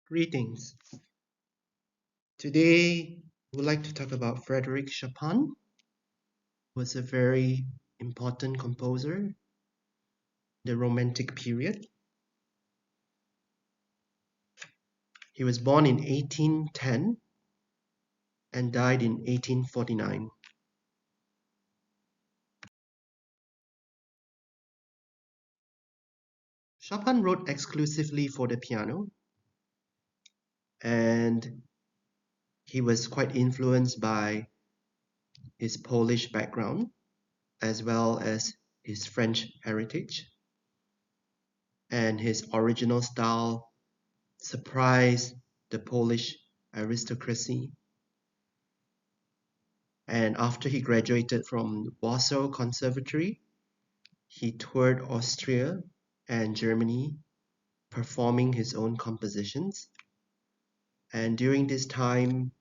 Greetings. Today, we would like to talk about Frederic Chopin, who was a very important composer, the Romantic period. He was born in 1810 and died in 1849. Chopin wrote exclusively for the piano, and he was quite influenced by his Polish background as well as his French heritage. And his original style surprised the Polish aristocracy. And after he graduated from Warsaw Conservatory, he toured Austria and Germany performing his own compositions. And during this time,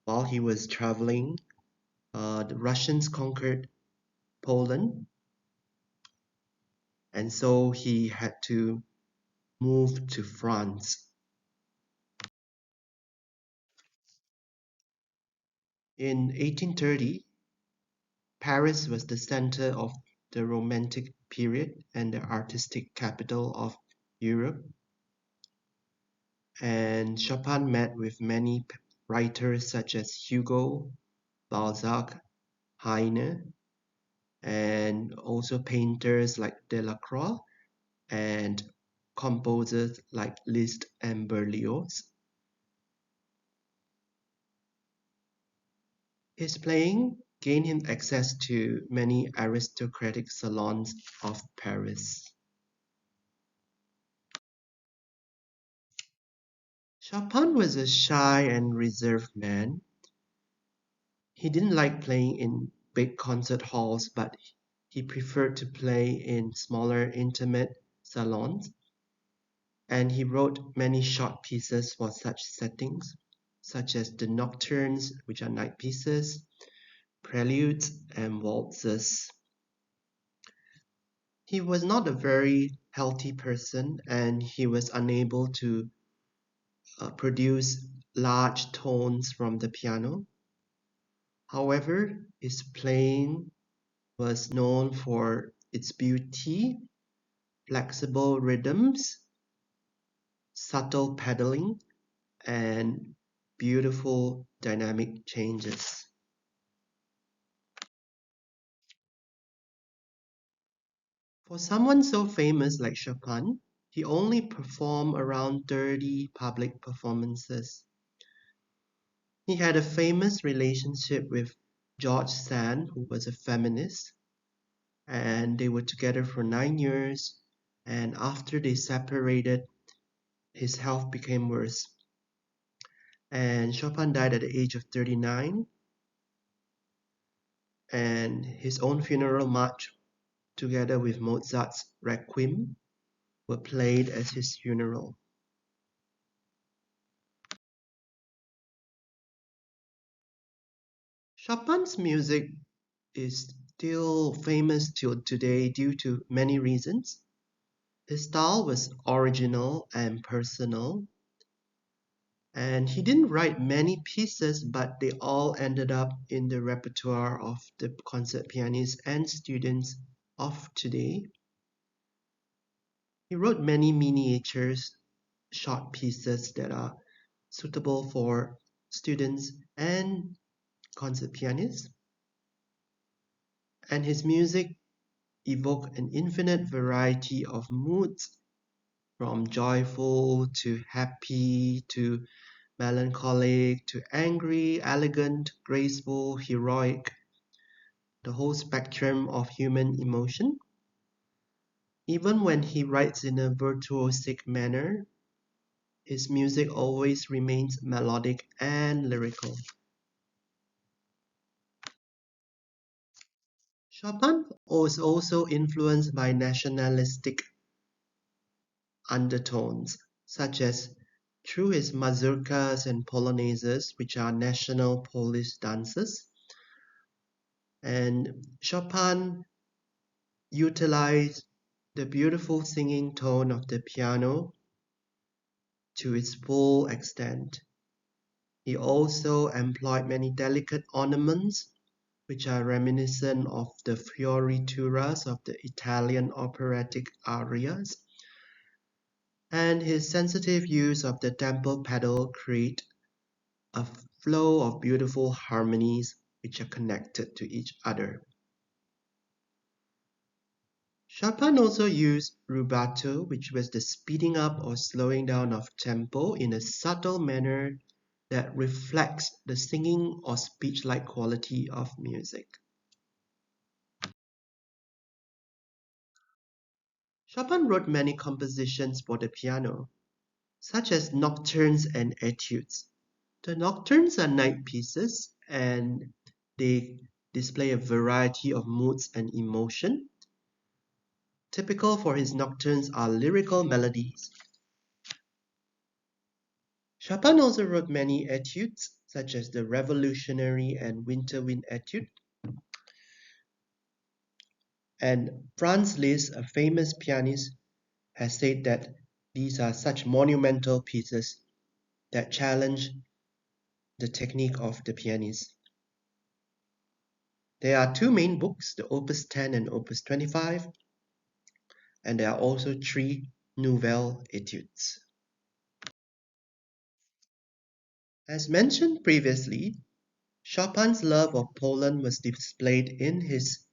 while he was traveling, the Russians conquered Poland, and so he had to move to France. In 1830, Paris was the center of the Romantic period and the artistic capital of Europe. And Chopin met with many writers such as Hugo, Balzac, Heine, and also painters like Delacroix and composers like Liszt and Berlioz. His playing gained him access to many aristocratic salons of Paris. Chopin was a shy and reserved man. He didn't like playing in big concert halls, but he preferred to play in smaller, intimate salons. And he wrote many short pieces for such settings, such as the nocturnes, which are night pieces, preludes, and waltzes. He was not a very healthy person, and he was unable to produce large tones from the piano. However, his playing was known for its beauty, flexible rhythms, subtle pedaling, and beautiful dynamic changes. For someone so famous like Chopin, he only performed around 30 public performances. He had a famous relationship with George Sand, who was a feminist, and they were together for 9 years. And after they separated, his health became worse. And Chopin died at the age of 39, and his own funeral march, together with Mozart's Requiem, were played at his funeral. Chopin's music is still famous till today due to many reasons. His style was original and personal, and he didn't write many pieces, but they all ended up in the repertoire of the concert pianists and students of today. He wrote many miniatures, short pieces that are suitable for students and concert pianists. And his music evoked an infinite variety of moods, from joyful to happy to melancholic to angry, elegant, graceful, heroic, the whole spectrum of human emotion. Even when he writes in a virtuosic manner, his music always remains melodic and lyrical. Chopin was also influenced by nationalistic undertones, such as through his mazurkas and polonaises, which are national Polish dances. And Chopin utilized the beautiful singing tone of the piano to its full extent. He also employed many delicate ornaments, which are reminiscent of the fiorituras of the Italian operatic arias, and his sensitive use of the tempo pedal create a flow of beautiful harmonies which are connected to each other. Chopin also used rubato, which was the speeding up or slowing down of tempo in a subtle manner that reflects the singing or speech-like quality of music. Chopin wrote many compositions for the piano, such as nocturnes and etudes. The nocturnes are night pieces and they display a variety of moods and emotion. Typical for his nocturnes are lyrical melodies. Chopin also wrote many etudes, such as the Revolutionary and Winter Wind Etude. And Franz Liszt, a famous pianist, has said that these are such monumental pieces that challenge the technique of the pianist. There are two main books, the Opus 10 and Opus 25, and there are also three Nouvelle Etudes. As mentioned previously, Chopin's love of Poland was displayed in his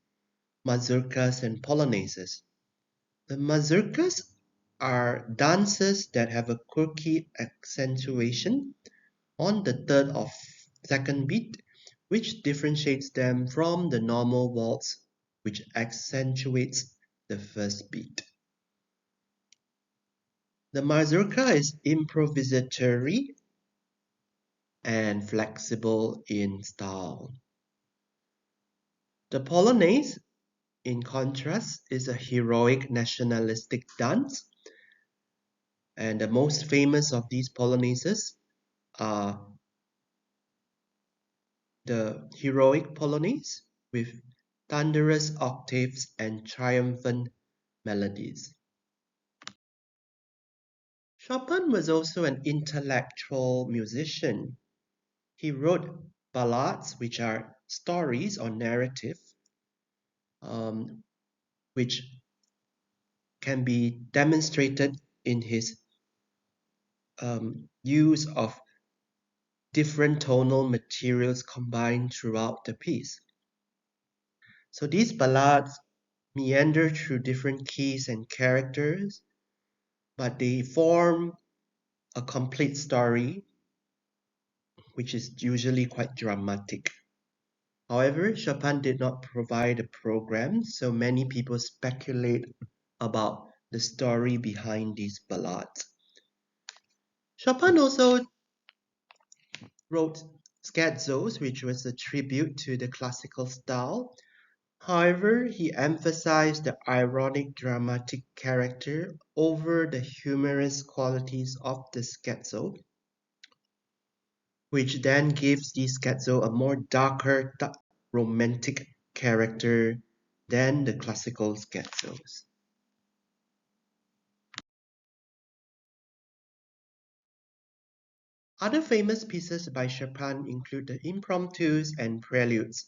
mazurkas and polonaises. The mazurkas are dances that have a quirky accentuation on the third or second beat, which differentiates them from the normal waltz, which accentuates the first beat. The mazurka is improvisatory and flexible in style. The polonaise, in contrast, is a heroic nationalistic dance, and the most famous of these polonaises are the heroic polonaise with thunderous octaves and triumphant melodies. Chopin was also an intellectual musician. He wrote ballades, which are stories or narrative, which can be demonstrated in his use of different tonal materials combined throughout the piece. So these ballades meander through different keys and characters, but they form a complete story, which is usually quite dramatic. However, Chopin did not provide a program, so many people speculate about the story behind these ballades. Chopin also wrote scherzos, which was a tribute to the classical style. However, he emphasized the ironic dramatic character over the humorous qualities of the scherzo, which then gives the scherzo a more darker, romantic character than the classical scherzos. Other famous pieces by Chopin include the impromptus and preludes.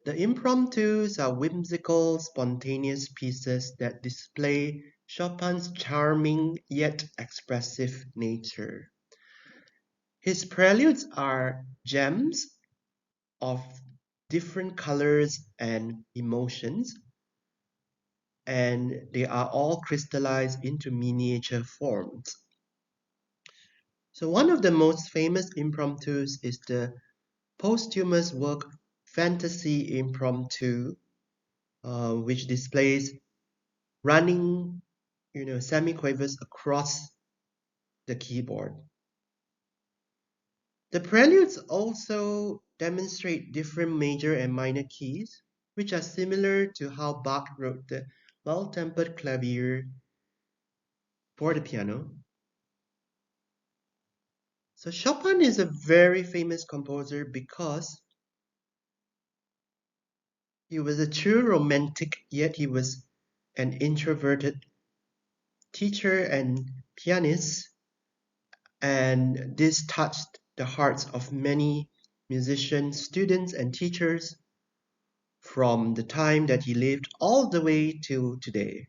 The impromptus are whimsical, spontaneous pieces that display Chopin's charming yet expressive nature. His preludes are gems of different colors and emotions, and they are all crystallized into miniature forms. So one of the most famous impromptus is the posthumous work Fantasy Impromptu, which displays running, semiquavers across the keyboard. The preludes also demonstrate different major and minor keys, which are similar to how Bach wrote the well-tempered clavier for the piano. So Chopin is a very famous composer because he was a true romantic, yet he was an introverted teacher and pianist. And this touched the hearts of many musicians, students, and teachers from the time that he lived all the way till today.